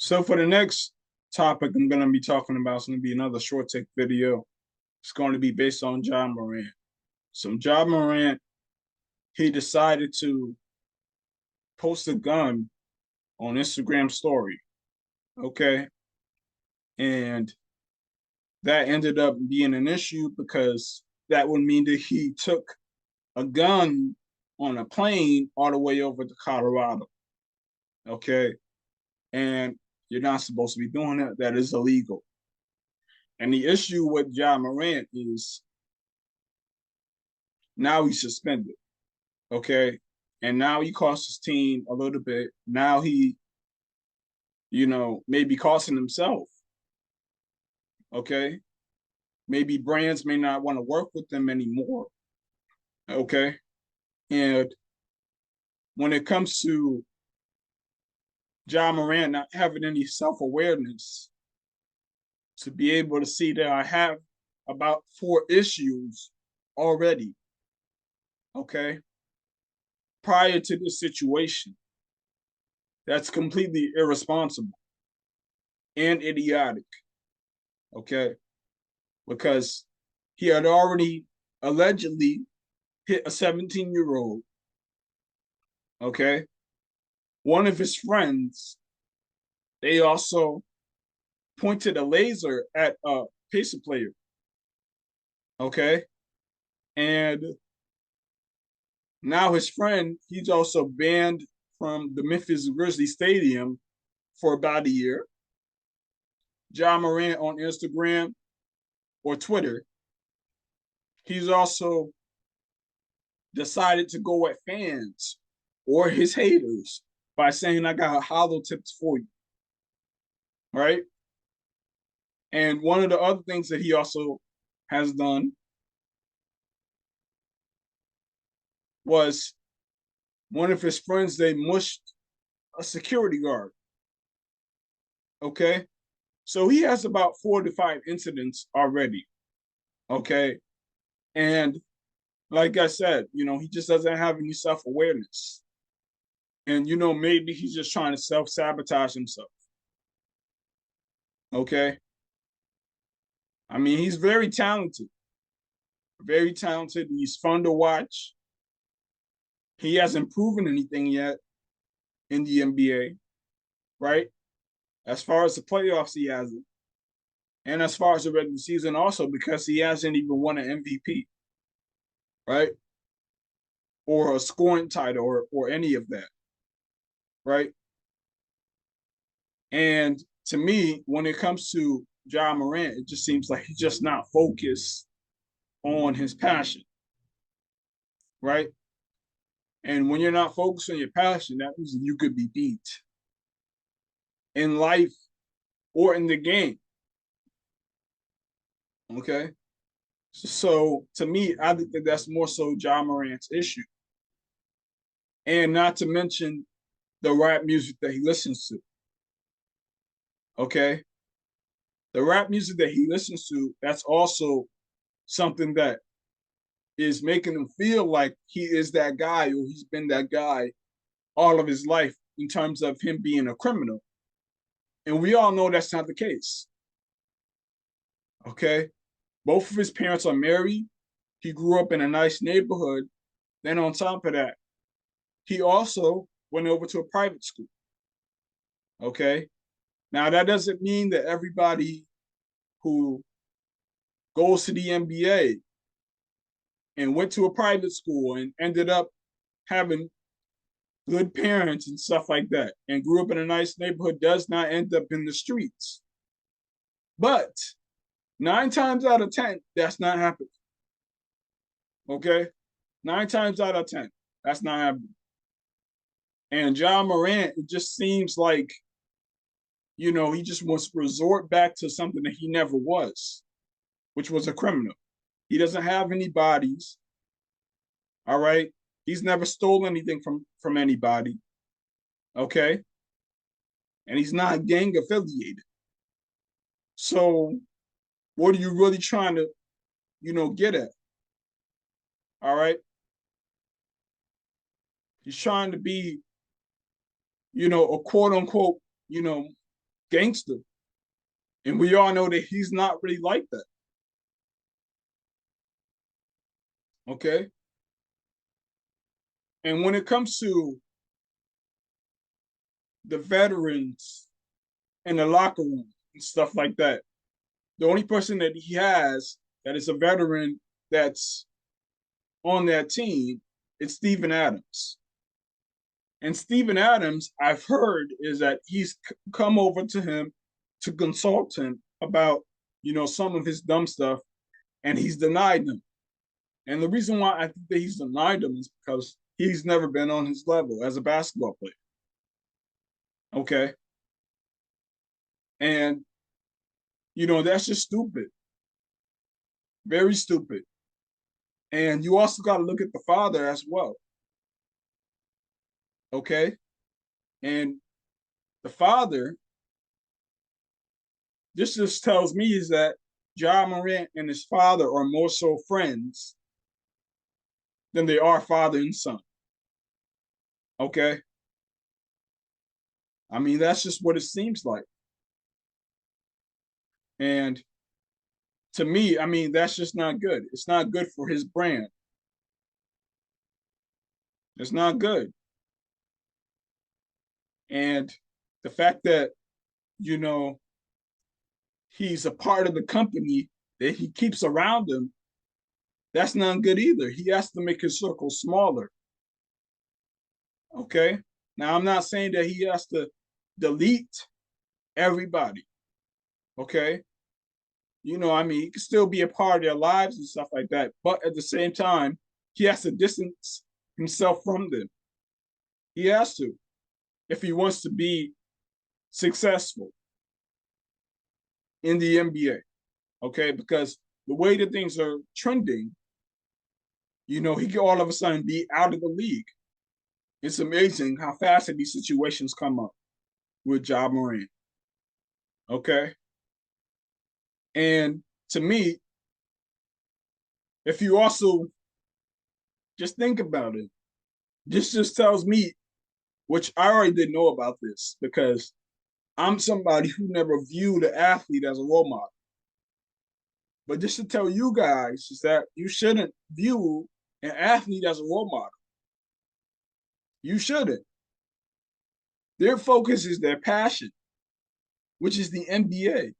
So for the next topic I'm going to be talking about, it's going to be another short take video. It's going to be based on John Morant. So John Morant, he decided to post a gun on Instagram story. Okay. And that ended up being an issue because that would mean that he took a gun on a plane all the way over to Colorado. Okay. And you're not supposed to be doing that. That is illegal. And the issue with John Morant is now he's suspended. Okay. And now he cost his team a little bit. Now he, maybe costing himself. Okay. Maybe brands may not want to work with them anymore. Okay. And when it comes to John Morant not having any self awareness to be able to see that I have about 4 issues already. Okay. Prior to this situation, that's completely irresponsible and idiotic. Okay. Because he had already allegedly hit a 17-year-old. Okay. One of his friends, they also pointed a laser at a Pacer player. Okay. And now his friend, he's also banned from the Memphis Grizzlies Stadium for about a year. John Morant on Instagram or Twitter, he's also decided to go at fans or his haters by saying, I got hollow tips for you. Right. And one of the other things that he also has done was one of his friends, they mushed a security guard. Okay. So he has about 4 to 5 incidents already. Okay. And like I said, he just doesn't have any self awareness. And, maybe he's just trying to self sabotage himself. Okay. I mean, he's very talented, very talented. He's fun to watch. He hasn't proven anything yet in the NBA, right? As far as the playoffs, he hasn't. And as far as the regular season, also because he hasn't even won an MVP, right? Or a scoring title or any of that, right? And to me, when it comes to John Morant, it just seems like he's just not focused on his passion, right? And when you're not focused on your passion, that means you could be beat in life or in the game. Okay. So to me, I think that that's more so John Morant's issue. And not to mention the rap music that he listens to. Okay. The rap music that he listens to, that's also something that is making him feel like he is that guy or he's been that guy all of his life in terms of him being a criminal. And we all know that's not the case. Okay. Both of his parents are married. He grew up in a nice neighborhood. Then on top of that, he also went over to a private school. Okay. Now that doesn't mean that everybody who goes to the NBA and went to a private school and ended up having good parents and stuff like that and grew up in a nice neighborhood does not end up in the streets. But 9 times out of 10, that's not happening. Okay? 9 times out of 10, that's not happening. And John Morant, it just seems like, he just wants to resort back to something that he never was, which was a criminal. He doesn't have any bodies. All right. He's never stole anything from anybody. Okay. And he's not gang affiliated. So what are you really trying to, get at? All right. He's trying to be, a quote unquote, gangster. And we all know that he's not really like that. Okay. And when it comes to the veterans in the locker room and stuff like that, the only person that he has that is a veteran that's on that team is Steven Adams. And Steven Adams, I've heard, is that he's come over to him to consult him about, some of his dumb stuff, and he's denied them. And the reason why I think that he's denied them is because he's never been on his level as a basketball player. Okay. And, that's just stupid. Very stupid. And you also got to look at the father as well. Okay. And the father, this just tells me is that Ja Morant and his father are more so friends than they are father and son. Okay. I mean, that's just what it seems like. And to me, I mean, that's just not good. It's not good for his brand. It's not good. And the fact that, you know, he's a part of the company that he keeps around him, that's not good either. He has to make his circle smaller. Okay. Now, I'm not saying that he has to delete everybody. Okay. I mean, he can still be a part of their lives and stuff like that. But at the same time, he has to distance himself from them. He has to, if he wants to be successful in the NBA. Okay. Because the way that things are trending, he could all of a sudden be out of the league. It's amazing how fast these situations come up with Ja Morant. Okay. And to me, if you also just think about it, this just tells me, which I already didn't know about this because I'm somebody who never viewed an athlete as a role model. But just to tell you guys is that you shouldn't view an athlete as a role model. You shouldn't. Their focus is their passion, which is the NBA.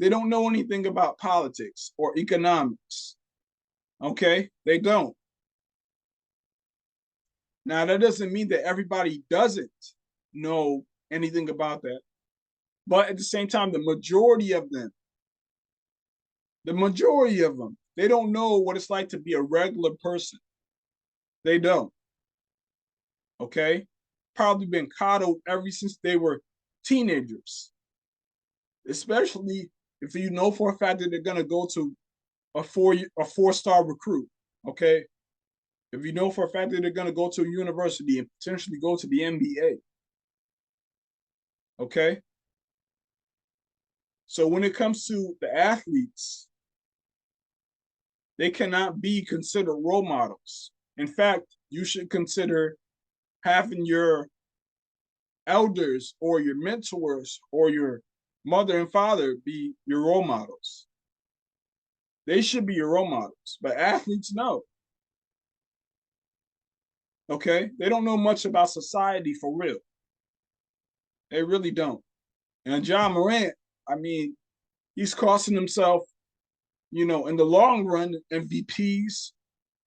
They don't know anything about politics or economics. Okay? They don't. Now, that doesn't mean that everybody doesn't know anything about that. But at the same time, the majority of them, they don't know what it's like to be a regular person. They don't. Okay? Probably been coddled ever since they were teenagers. Especially if you know for a fact that they're gonna go to a four-star recruit. Okay? If you know for a fact that they're gonna go to a university and potentially go to the NBA. Okay? So when it comes to the athletes, they cannot be considered role models. In fact, you should consider having your elders or your mentors or your mother and father be your role models. They should be your role models, but athletes know. Okay? They don't know much about society for real. They really don't. And Ja Morant, I mean, he's costing himself, in the long run, MVPs,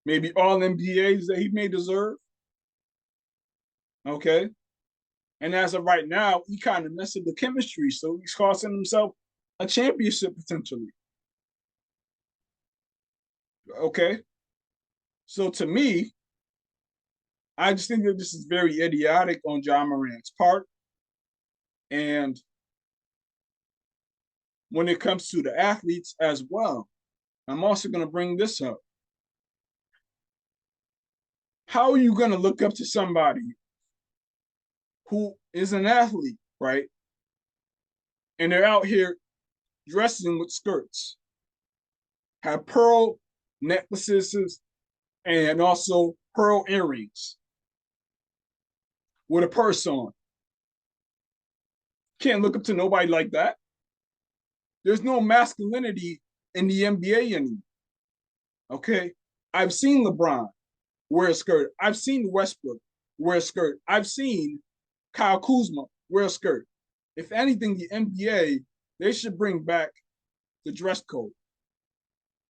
maybe all NBAs that he may deserve. Okay? And as of right now, he kind of messed with the chemistry, so he's costing himself a championship potentially. Okay? So to me, I just think that this is very idiotic on Ja Morant's part. And when it comes to the athletes as well, I'm also going to bring this up. How are you going to look up to somebody who is an athlete, right? And they're out here dressing with skirts, have pearl necklaces, and also pearl earrings with a purse on. Can't look up to nobody like that. There's no masculinity in the NBA anymore. Okay. I've seen LeBron wear a skirt. I've seen Westbrook wear a skirt. I've seen Kyle Kuzma wear a skirt. If anything, the NBA, they should bring back the dress code.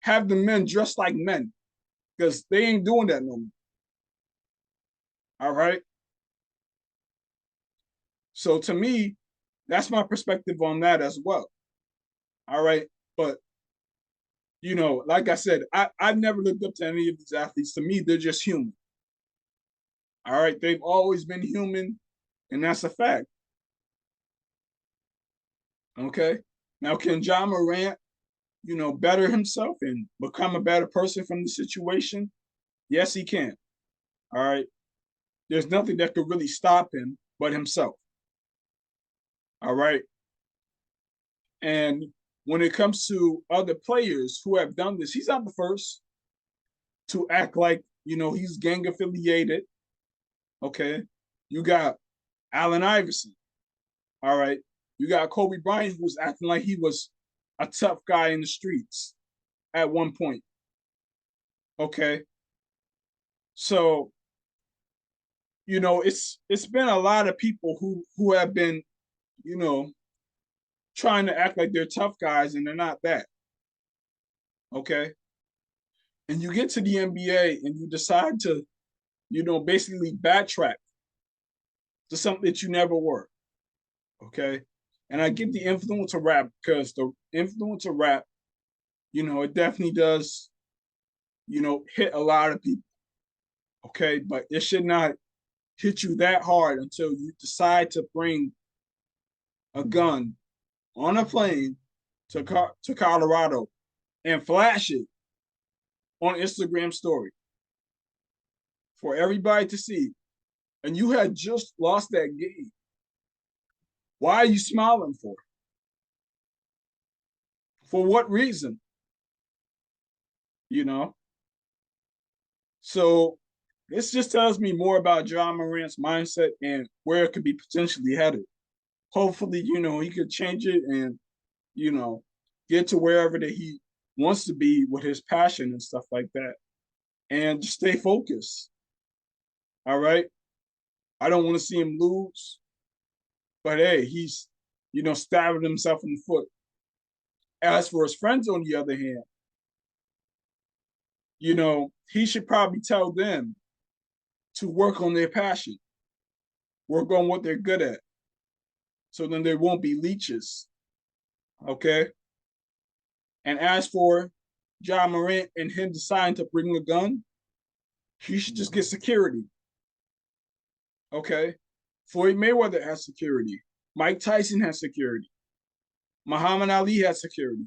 Have the men dress like men because they ain't doing that no more. All right. So to me, that's my perspective on that as well. All right. But, like I said, I've never looked up to any of these athletes. To me, they're just human. All right. They've always been human, and that's a fact. Okay. Now, can John Morant, better himself and become a better person from the situation? Yes, he can. All right. There's nothing that could really stop him but himself. All right. And when it comes to other players who have done this, he's not the first to act like, he's gang affiliated. Okay. You got Allen Iverson. All right. You got Kobe Bryant, who was acting like he was a tough guy in the streets at one point. Okay. So, it's been a lot of people who have been, you know, trying to act like they're tough guys and they're not that. Okay. And you get to the NBA and you decide to, basically backtrack to something that you never were. Okay. And I get the influence of rap because the influence of rap, it definitely does, hit a lot of people. Okay. But it should not hit you that hard until you decide to bring a gun on a plane to Colorado and flash it on Instagram story for everybody to see. And you had just lost that game. Why are you smiling for? For what reason? You know? So this just tells me more about John Morant's mindset and where it could be potentially headed. Hopefully, he could change it and, you know, get to wherever that he wants to be with his passion and stuff like that. And just stay focused. All right. I don't want to see him lose. But hey, he's, stabbing himself in the foot. As for his friends, on the other hand, he should probably tell them to work on their passion, work on what they're good at. So then there won't be leeches. Okay. And as for John Morant and him deciding to bring a gun, he should just get security. Okay. Floyd Mayweather has security. Mike Tyson has security. Muhammad Ali has security.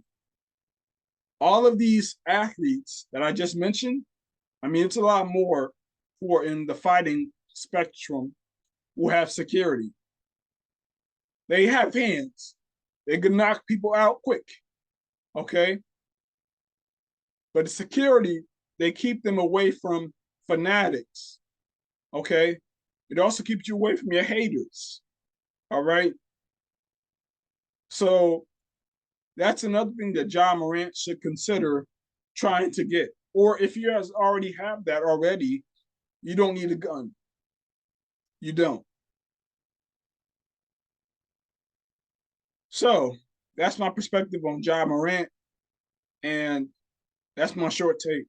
All of these athletes that I just mentioned, I mean, it's a lot more who are in the fighting spectrum who have security. They have hands. They can knock people out quick. Okay. But the security, they keep them away from fanatics. Okay. It also keeps you away from your haters. All right. So that's another thing that John Morant should consider trying to get. Or if you guys already have that already, you don't need a gun. You don't. So that's my perspective on John Morant, and that's my short take.